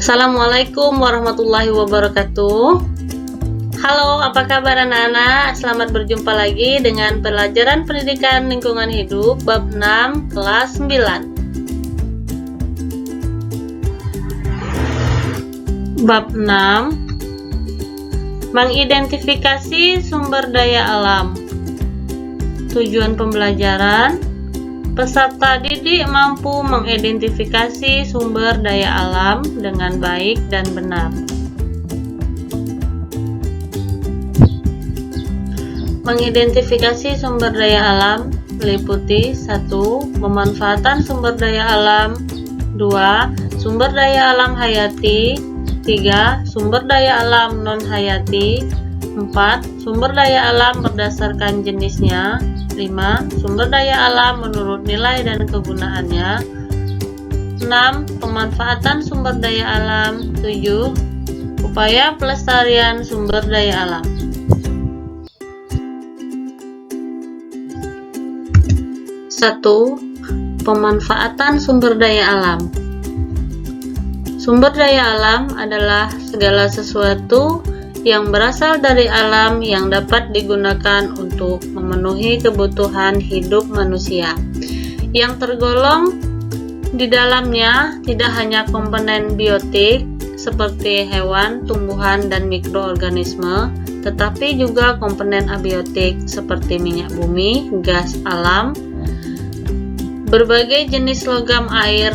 Assalamualaikum warahmatullahi wabarakatuh. Halo, apa kabar anak-anak? Selamat berjumpa lagi dengan pelajaran pendidikan lingkungan hidup bab 6 kelas 9. Bab 6, mengidentifikasi sumber daya alam. Tujuan pembelajaran: peserta didik mampu mengidentifikasi sumber daya alam dengan baik dan benar. Mengidentifikasi sumber daya alam meliputi 1. Pemanfaatan sumber daya alam, 2. Sumber daya alam hayati, 3. Sumber daya alam non-hayati, 4. Sumber daya alam berdasarkan jenisnya, 5. Sumber daya alam menurut nilai dan kegunaannya, 6. Pemanfaatan sumber daya alam, 7. Upaya pelestarian sumber daya alam. 1. Pemanfaatan sumber daya alam. Sumber daya alam adalah segala sesuatu yang berasal dari alam yang dapat digunakan untuk memenuhi kebutuhan hidup manusia. Yang tergolong di dalamnya tidak hanya komponen biotik seperti hewan, tumbuhan, dan mikroorganisme, tetapi juga komponen abiotik seperti minyak bumi, gas alam, berbagai jenis logam air,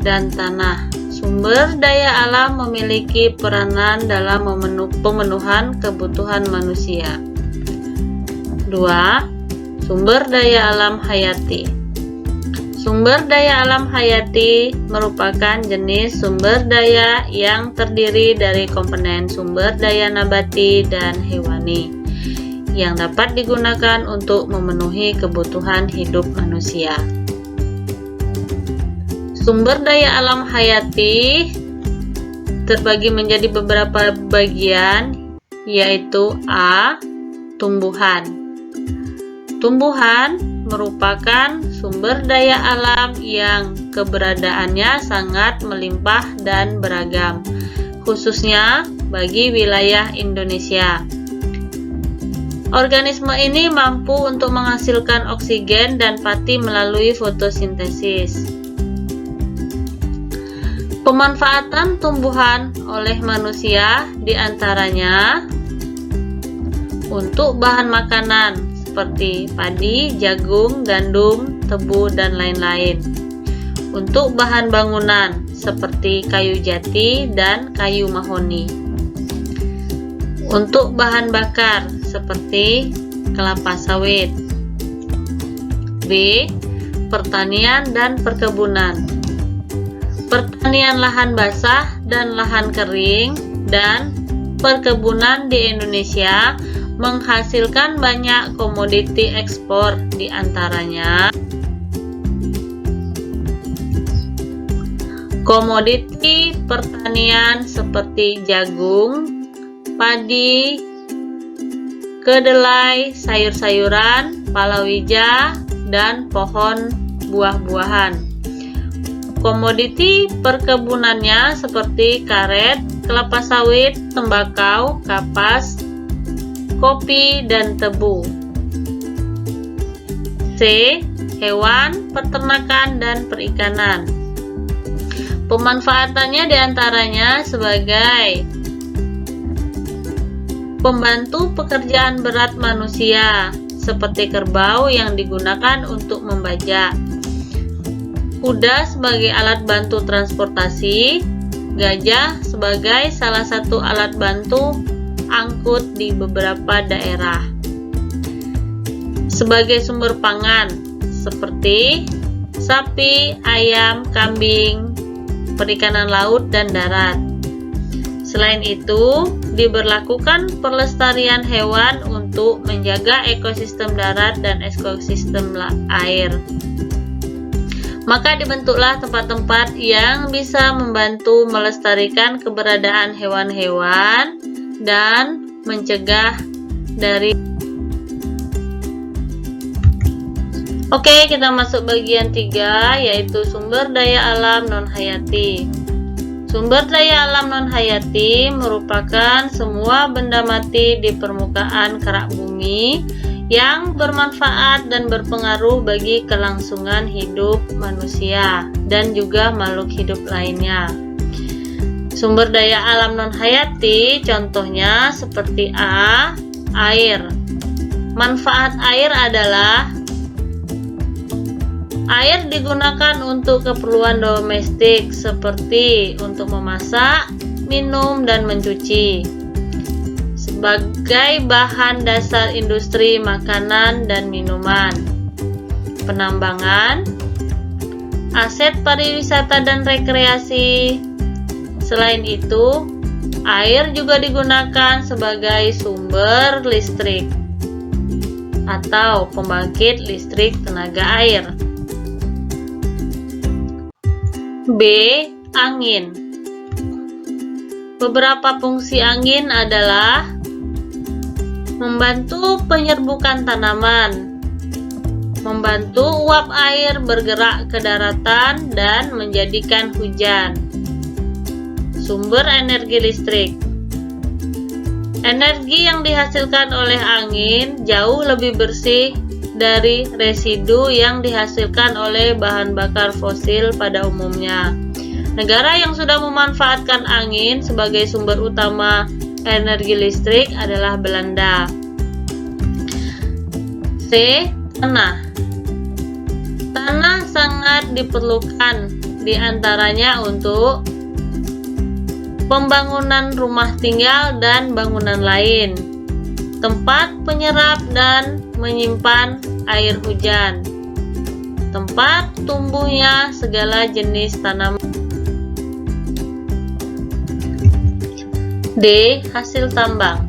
dan tanah. Sumber daya alam memiliki peranan dalam pemenuhan kebutuhan manusia. 2. Sumber daya alam hayati. Sumber daya alam hayati merupakan jenis sumber daya yang terdiri dari komponen sumber daya nabati dan hewani yang dapat digunakan untuk memenuhi kebutuhan hidup manusia. Sumber daya alam hayati terbagi menjadi beberapa bagian, yaitu A. Tumbuhan. Tumbuhan merupakan sumber daya alam yang keberadaannya sangat melimpah dan beragam, khususnya bagi wilayah Indonesia. Organisme ini mampu untuk menghasilkan oksigen dan pati melalui fotosintesis. Pemanfaatan tumbuhan oleh manusia diantaranya untuk bahan makanan seperti padi, jagung, gandum, tebu, dan lain-lain. Untuk bahan bangunan seperti kayu jati dan kayu mahoni. Untuk bahan bakar seperti kelapa sawit. B. Pertanian dan perkebunan. Pertanian lahan basah dan lahan kering dan perkebunan di Indonesia menghasilkan banyak komoditi ekspor, di antaranya komoditi pertanian seperti jagung, padi, kedelai, sayur-sayuran, palawija, dan pohon buah-buahan. Komoditi perkebunannya seperti karet, kelapa sawit, tembakau, kapas, kopi, dan tebu. C. Hewan, peternakan, dan perikanan. Pemanfaatannya diantaranya sebagai pembantu pekerjaan berat manusia, seperti kerbau yang digunakan untuk membajak, kuda sebagai alat bantu transportasi, gajah sebagai salah satu alat bantu angkut di beberapa daerah. Sebagai sumber pangan seperti sapi, ayam, kambing, perikanan laut dan darat. Selain itu, diberlakukan pelestarian hewan untuk menjaga ekosistem darat dan ekosistem air. Maka dibentuklah tempat-tempat yang bisa membantu melestarikan keberadaan hewan-hewan dan mencegah dari. Oke, kita masuk bagian 3, yaitu sumber daya alam non-hayati. Sumber daya alam non-hayati merupakan semua benda mati di permukaan kerak bumi yang bermanfaat dan berpengaruh bagi kelangsungan hidup manusia dan juga makhluk hidup lainnya. Sumber daya alam non-hayati contohnya seperti A. Air. Manfaat air adalah air digunakan untuk keperluan domestik seperti untuk memasak, minum, dan mencuci. Sebagai bahan dasar industri makanan dan minuman. Penambangan, aset pariwisata dan rekreasi. Selain itu, air juga digunakan sebagai sumber listrik atau pembangkit listrik tenaga air. B. Angin. Beberapa fungsi angin adalah membantu penyerbukan tanaman, membantu uap air bergerak ke daratan dan menjadikan hujan. Sumber energi listrik. Energi yang dihasilkan oleh angin jauh lebih bersih dari residu yang dihasilkan oleh bahan bakar fosil pada umumnya. Negara yang sudah memanfaatkan angin sebagai sumber utama energi listrik adalah Belanda. C. Tanah. Tanah sangat diperlukan diantaranya untuk pembangunan rumah tinggal dan bangunan lain, tempat penyerap dan menyimpan air hujan, tempat tumbuhnya segala jenis tanaman. D. Hasil tambang.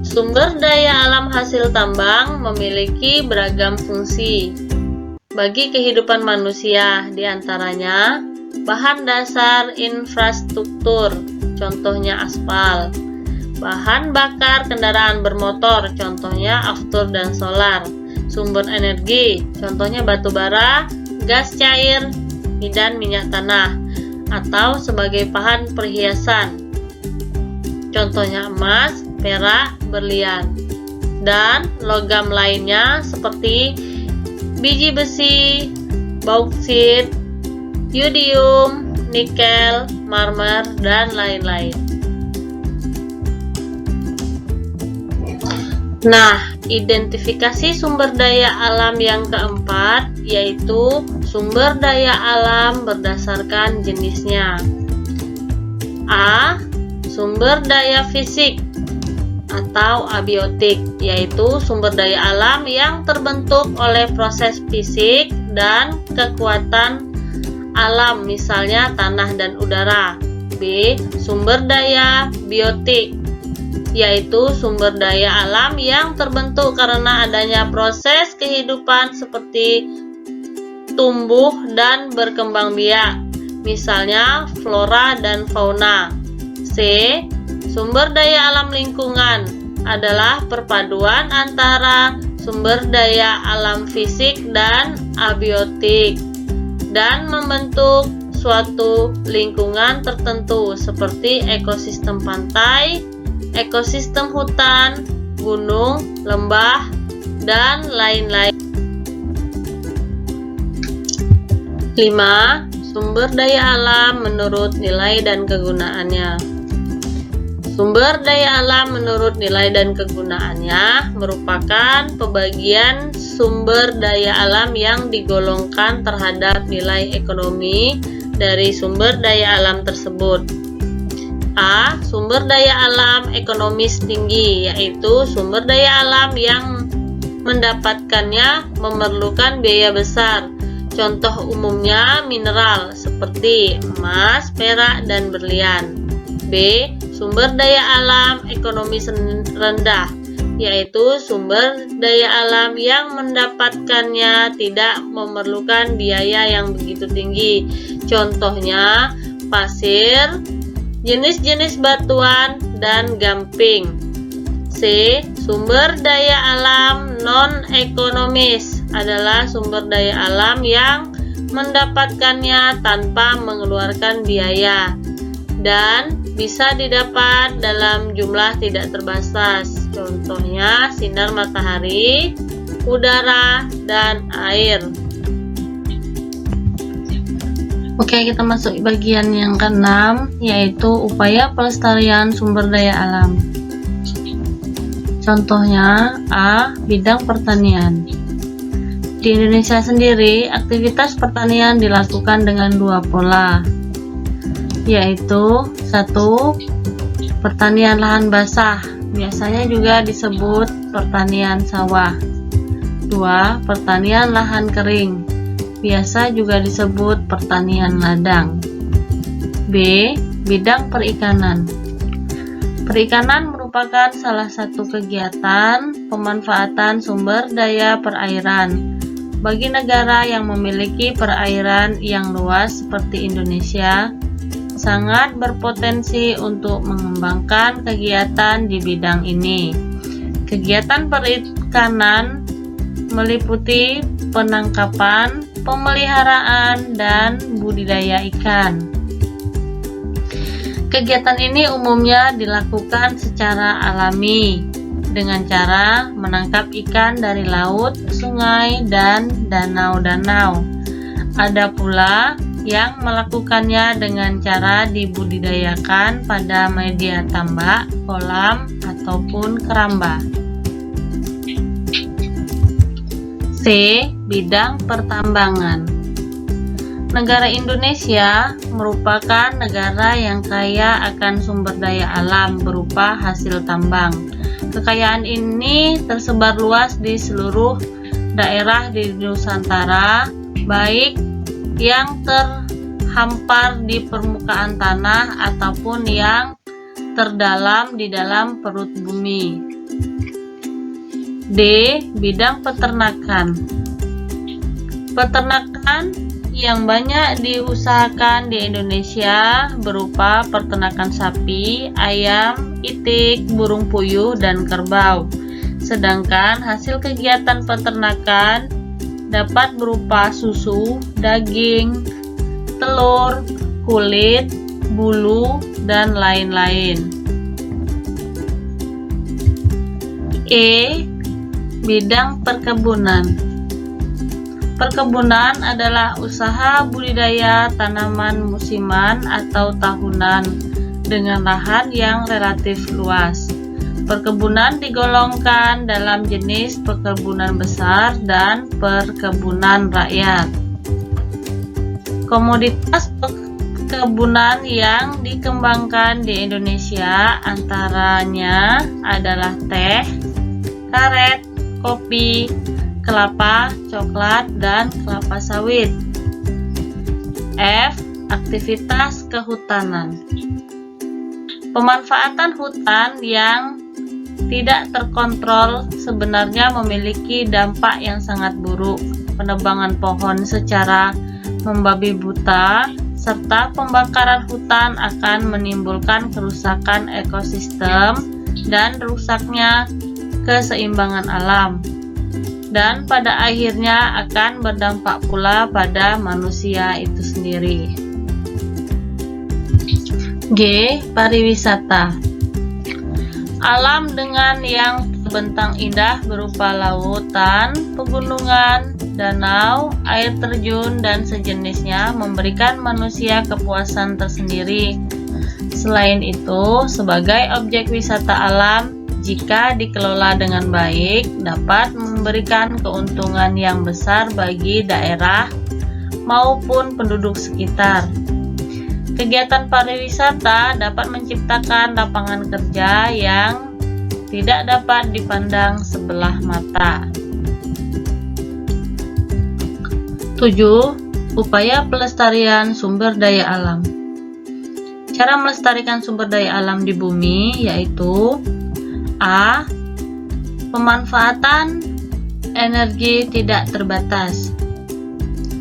Sumber daya alam hasil tambang memiliki beragam fungsi bagi kehidupan manusia, diantaranya bahan dasar infrastruktur, contohnya aspal, bahan bakar kendaraan bermotor, contohnya aftur dan solar, sumber energi, contohnya batu bara, gas cair, dan minyak tanah, atau sebagai bahan perhiasan, contohnya emas, perak, berlian, dan logam lainnya seperti biji besi, bauksit, yodium, nikel, marmer, dan lain-lain. Nah, identifikasi sumber daya alam yang keempat yaitu sumber daya alam berdasarkan jenisnya. A. Sumber daya fisik atau abiotik, yaitu sumber daya alam yang terbentuk oleh proses fisik dan kekuatan alam, misalnya tanah dan udara. B. Sumber daya biotik, yaitu sumber daya alam yang terbentuk karena adanya proses kehidupan seperti tumbuh dan berkembang biak, misalnya flora dan fauna. C. Sumber daya alam lingkungan adalah perpaduan antara sumber daya alam fisik dan abiotik dan membentuk suatu lingkungan tertentu seperti ekosistem pantai, ekosistem hutan, gunung, lembah, dan lain-lain. 5. Sumber daya alam menurut nilai dan kegunaannya. Sumber daya alam menurut nilai dan kegunaannya merupakan pembagian sumber daya alam yang digolongkan terhadap nilai ekonomi dari sumber daya alam tersebut. A. Sumber daya alam ekonomis tinggi, yaitu sumber daya alam yang mendapatkannya memerlukan biaya besar. Contoh umumnya mineral seperti emas, perak, dan berlian. B. Sumber daya alam ekonomis rendah, yaitu sumber daya alam yang mendapatkannya tidak memerlukan biaya yang begitu tinggi. Contohnya pasir, jenis-jenis batuan, dan gamping. C. Sumber daya alam non-ekonomis adalah sumber daya alam yang mendapatkannya tanpa mengeluarkan biaya, dan bisa didapat dalam jumlah tidak terbatas. Contohnya sinar matahari, udara, dan air. Oke, kita masuk bagian yang keenam, yaitu upaya pelestarian sumber daya alam. Contohnya A. Bidang pertanian. Di Indonesia sendiri, aktivitas pertanian dilakukan dengan dua pola, yaitu 1. Pertanian lahan basah, biasanya juga disebut pertanian sawah. 2. Pertanian lahan kering, biasa juga disebut pertanian ladang. B. Bidang perikanan. Perikanan merupakan salah satu kegiatan pemanfaatan sumber daya perairan bagi negara yang memiliki perairan yang luas seperti Indonesia. Sangat berpotensi untuk mengembangkan kegiatan di bidang ini. Kegiatan perikanan meliputi penangkapan, pemeliharaan, dan budidaya ikan. Kegiatan ini umumnya dilakukan secara alami dengan cara menangkap ikan dari laut, sungai, dan danau-danau. Ada pula yang melakukannya dengan cara dibudidayakan pada media tambak, kolam, ataupun keramba. C. Bidang pertambangan. Negara Indonesia merupakan negara yang kaya akan sumber daya alam berupa hasil tambang. Kekayaan ini tersebar luas di seluruh daerah di Nusantara, baik yang terhampar di permukaan tanah ataupun yang terdalam di dalam perut bumi. D. Bidang peternakan. Peternakan yang banyak diusahakan di Indonesia berupa peternakan sapi, ayam, itik, burung puyuh, dan kerbau. Sedangkan hasil kegiatan peternakan dapat berupa susu, daging, telur, kulit, bulu, dan lain-lain. E. Bidang perkebunan. Perkebunan adalah usaha budidaya tanaman musiman atau tahunan dengan lahan yang relatif luas. Perkebunan digolongkan dalam jenis perkebunan besar dan perkebunan rakyat. Komoditas perkebunan yang dikembangkan di Indonesia antaranya adalah teh, karet, kopi, kelapa, coklat, dan kelapa sawit. F. Aktivitas kehutanan. Pemanfaatan hutan yang tidak terkontrol sebenarnya memiliki dampak yang sangat buruk. Penebangan pohon secara membabi buta serta pembakaran hutan akan menimbulkan kerusakan ekosistem dan rusaknya keseimbangan alam, dan pada akhirnya akan berdampak pula pada manusia itu sendiri. G. Pariwisata. Alam dengan yang terbentang indah berupa lautan, pegunungan, danau, air terjun, dan sejenisnya memberikan manusia kepuasan tersendiri. Selain itu, sebagai objek wisata alam, jika dikelola dengan baik, dapat memberikan keuntungan yang besar bagi daerah maupun penduduk sekitar. Kegiatan pariwisata dapat menciptakan lapangan kerja yang tidak dapat dipandang sebelah mata. 7. Upaya pelestarian sumber daya alam. Cara melestarikan sumber daya alam di bumi yaitu A. Pemanfaatan energi tidak terbatas.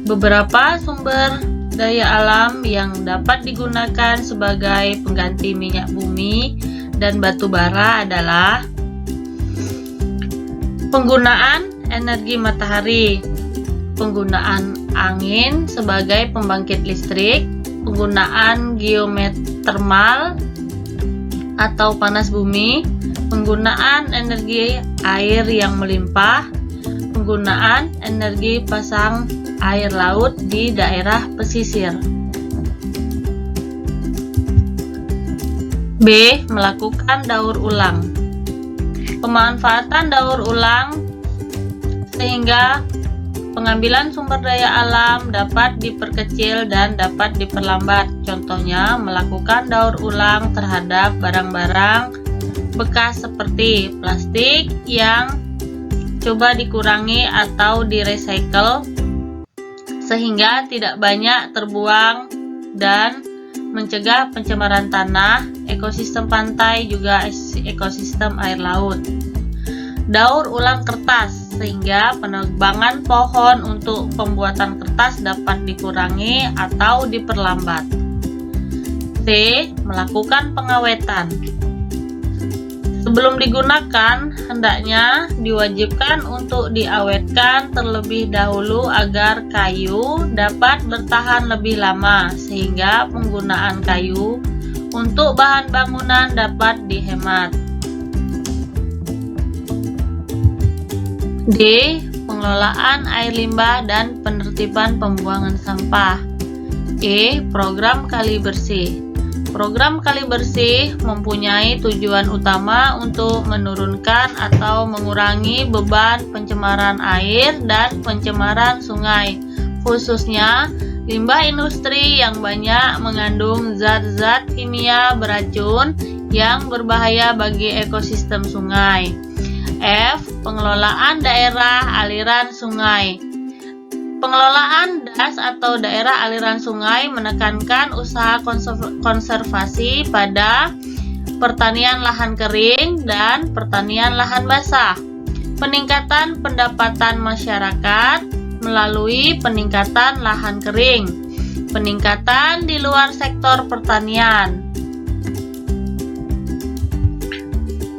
Beberapa sumber daya alam yang dapat digunakan sebagai pengganti minyak bumi dan batu bara adalah penggunaan energi matahari, penggunaan angin sebagai pembangkit listrik, penggunaan geotermal atau panas bumi, penggunaan energi air yang melimpah, penggunaan energi pasang air laut di daerah pesisir. B. Melakukan daur ulang. Pemanfaatan daur ulang sehingga pengambilan sumber daya alam dapat diperkecil dan dapat diperlambat. Contohnya, melakukan daur ulang terhadap barang-barang bekas seperti plastik yang coba dikurangi atau di-recycle sehingga tidak banyak terbuang dan mencegah pencemaran tanah, ekosistem pantai, juga ekosistem air laut. Daur ulang kertas sehingga penebangan pohon untuk pembuatan kertas dapat dikurangi atau diperlambat. C. Melakukan pengawetan. Sebelum digunakan, hendaknya diwajibkan untuk diawetkan terlebih dahulu agar kayu dapat bertahan lebih lama, sehingga penggunaan kayu untuk bahan bangunan dapat dihemat. D. Pengelolaan air limbah dan penertiban pembuangan sampah. E. Program kali bersih. Program kali bersih mempunyai tujuan utama untuk menurunkan atau mengurangi beban pencemaran air dan pencemaran sungai, khususnya limbah industri yang banyak mengandung zat-zat kimia beracun yang berbahaya bagi ekosistem sungai. F. Pengelolaan daerah aliran sungai. Pengelolaan DAS atau daerah aliran sungai menekankan usaha konservasi pada pertanian lahan kering dan pertanian lahan basah. Peningkatan pendapatan masyarakat melalui peningkatan lahan kering. Peningkatan di luar sektor pertanian.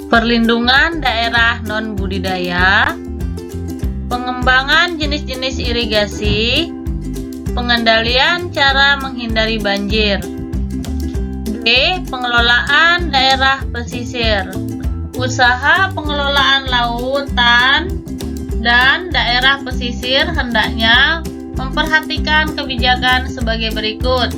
Perlindungan daerah non-budidaya, pengembangan jenis-jenis irigasi, pengendalian cara menghindari banjir. D. Pengelolaan daerah pesisir, usaha pengelolaan lautan dan daerah pesisir hendaknya memperhatikan kebijakan sebagai berikut.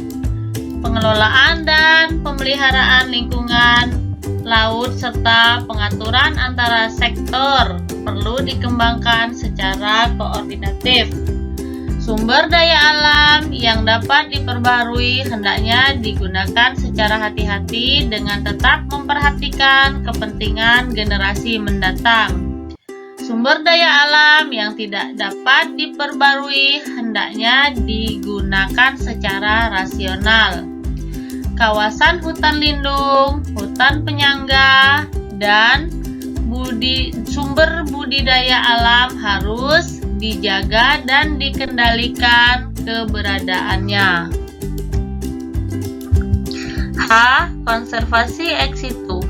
Pengelolaan dan pemeliharaan lingkungan laut serta pengaturan antara sektor perlu dikembangkan secara koordinatif. Sumber daya alam yang dapat diperbarui hendaknya digunakan secara hati-hati dengan tetap memperhatikan kepentingan generasi mendatang. Sumber daya alam yang tidak dapat diperbarui hendaknya digunakan secara rasional. Kawasan hutan lindung, hutan penyangga, dan sumber budidaya alam harus dijaga dan dikendalikan keberadaannya. H. Konservasi ex situ.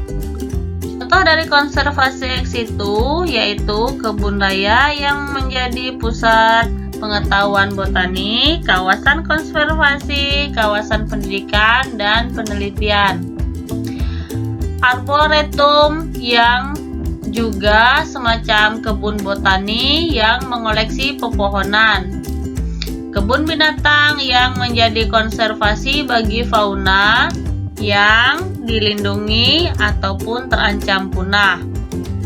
Contoh dari konservasi ex situ yaitu kebun raya yang menjadi pusat pengetahuan botani, kawasan konservasi, kawasan pendidikan dan penelitian. Arboretum yang juga semacam kebun botani yang mengoleksi pepohonan. Kebun binatang yang menjadi konservasi bagi fauna yang dilindungi ataupun terancam punah.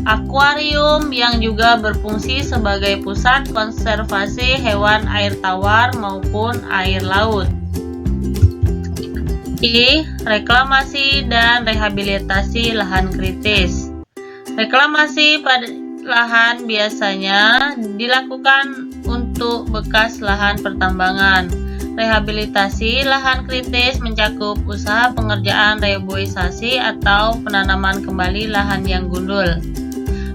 Akuarium yang juga berfungsi sebagai pusat konservasi hewan air tawar maupun air laut. I. Reklamasi dan rehabilitasi lahan kritis. Reklamasi pada lahan biasanya dilakukan untuk bekas lahan pertambangan. Rehabilitasi lahan kritis mencakup usaha pengerjaan reboisasi atau penanaman kembali lahan yang gundul,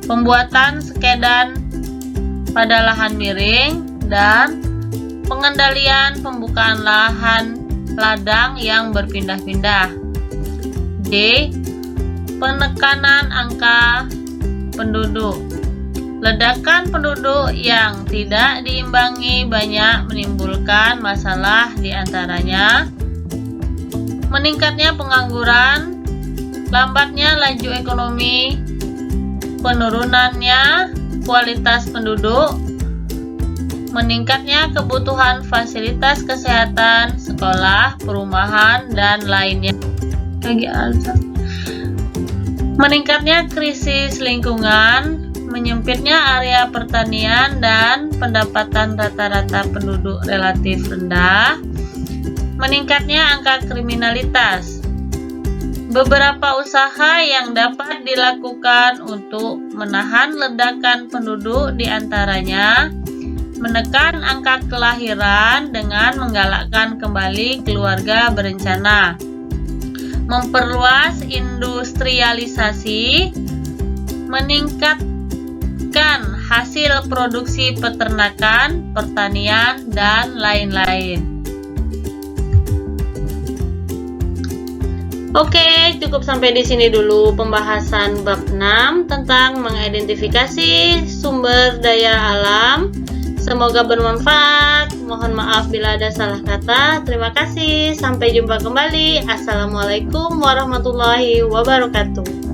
pembuatan sekedan pada lahan miring, dan pengendalian pembukaan lahan ladang yang berpindah-pindah. D. Penekanan angka penduduk. Ledakan penduduk yang tidak diimbangi banyak menimbulkan masalah, di antaranya meningkatnya pengangguran, lambatnya laju ekonomi, penurunannya kualitas penduduk, meningkatnya kebutuhan fasilitas kesehatan, sekolah, perumahan, dan lainnya. Meningkatnya krisis lingkungan, menyempitnya area pertanian, dan pendapatan rata-rata penduduk relatif rendah, meningkatnya angka kriminalitas. Beberapa usaha yang dapat dilakukan untuk menahan ledakan penduduk diantaranya menekan angka kelahiran dengan menggalakkan kembali keluarga berencana, memperluas industrialisasi, meningkatkan hasil produksi peternakan, pertanian, dan lain-lain. Oke, cukup sampai di sini dulu pembahasan bab 6 tentang mengidentifikasi sumber daya alam. Semoga bermanfaat. Mohon maaf bila ada salah kata. Terima kasih. Sampai jumpa kembali. Assalamualaikum warahmatullahi wabarakatuh.